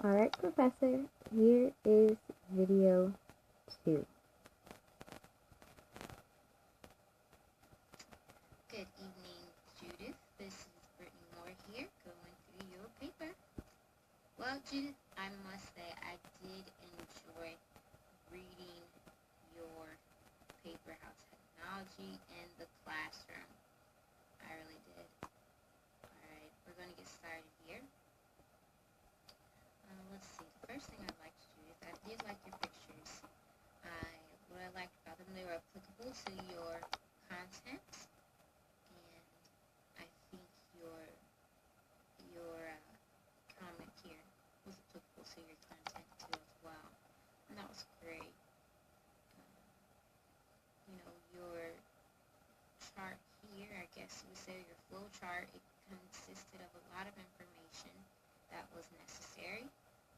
Alright, Professor, here is video 2. Good evening, Judith. This is Brittney Moore here, going through your paper. Well, Judith, I must say I did enjoy reading your paper, How Technology in the Classroom. I really did. Alright, we're going to get started here. Let's see. The first thing I liked, Judith, I did like your pictures. What I liked about them, they were applicable to your content. I think your comment here was applicable to your content too as well, and that was great. Your chart here, I guess you would say your flow chart, it consisted of a lot of information that was necessary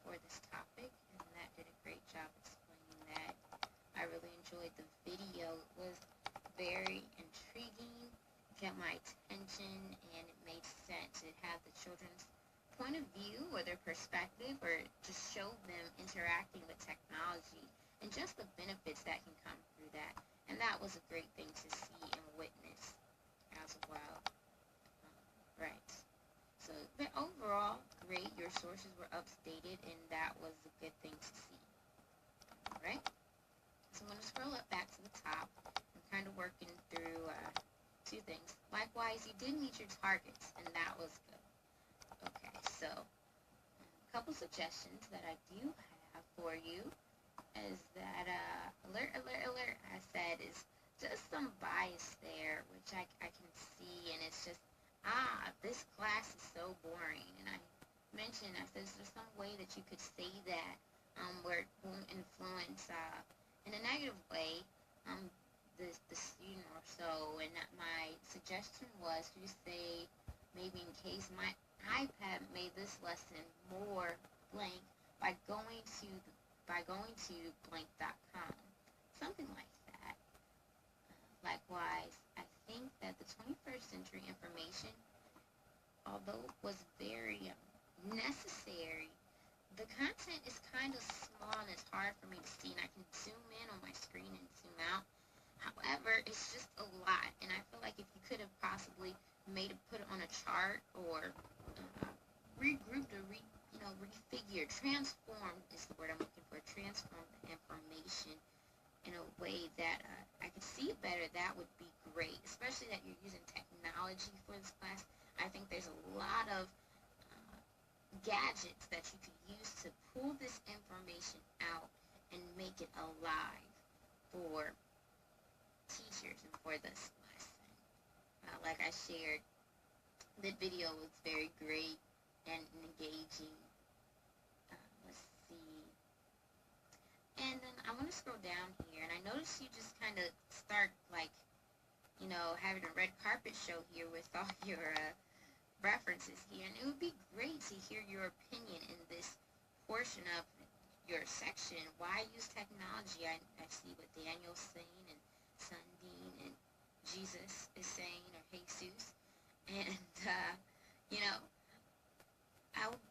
for this topic, and that did a great job explaining that. I really enjoyed the video. It was very intriguing, kept my attention, and it made sense. It had the children's point of view or their perspective, or just showed them interacting with technology and just the benefits that can come through that. And that was a great thing to see and witness as well. Right. So, but overall, great. Your sources were updated, and that was a good thing to see. All right. So I'm going to scroll up back to the top. I'm kind of working through two things. Likewise, you did meet your targets, and that was good. Okay, so a couple suggestions that I do have for you is that alert, I said is just some bias there, which I can see, and it's just, this class is so boring. And I mentioned, I said, is there some way that you could say that where it won't influence in a negative way the student or so? And my suggestion was to say, maybe in case my iPad made this lesson more blank by going to blank.com, something like that. Likewise, I think that the 21st century information, although it was very necessary, the content is kind of small and it's hard for me to see, and I can zoom in on my screen and zoom out. However, it's just a lot, and I feel like if you could have possibly put it on a chart, or regrouped or refigured, transformed is the word I'm looking for, transform the information in a way that I could see it better, that would be great, especially that you're using technology for this class. I think there's a lot of gadgets that you could use to pull this information out and make it alive for teachers and for this lesson. Like I shared, the video was very great and engaging. Let's see. And then I want to scroll down here, and I noticed you just kind of start having a red carpet show here with all your references here, and it would be great to hear your opinion in this portion of your section. Why use technology? I see what Daniel's saying, and Sundin, and Jesus is saying, or Jesus, and I would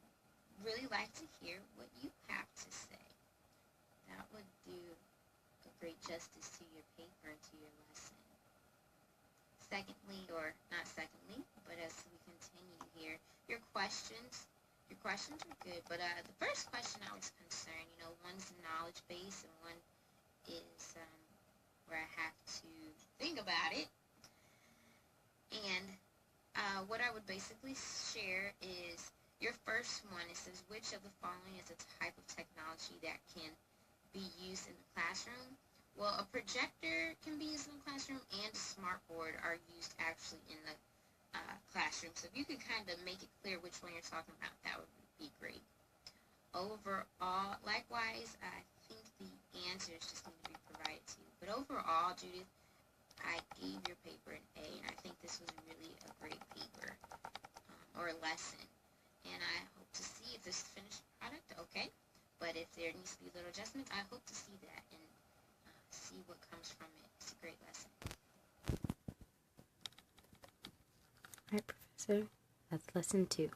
really like to hear what you have to say. That would do a great justice to your paper and to your lesson. Secondly, or not secondly, but as we continue here, your questions are good, but the first question I was concerned, one's knowledge base and one is where I have to think about it. And what I would basically share is your first one. It says, which of the following is a type of technology that can be used in the classroom? Well, a projector can be used in the classroom, and a smartboard are used actually in the classroom. So if you could kind of make it clear which one you're talking about, that would be great. Overall, likewise, I think the answers just need to be provided to you. But overall, Judith, I gave your paper an A, and I think this was really a great paper or lesson. And I hope to see if this finished product, okay. But if there needs to be little adjustments, I hope to see that and see what comes from it. It's a great lesson. Alright, Professor, that's lesson 2.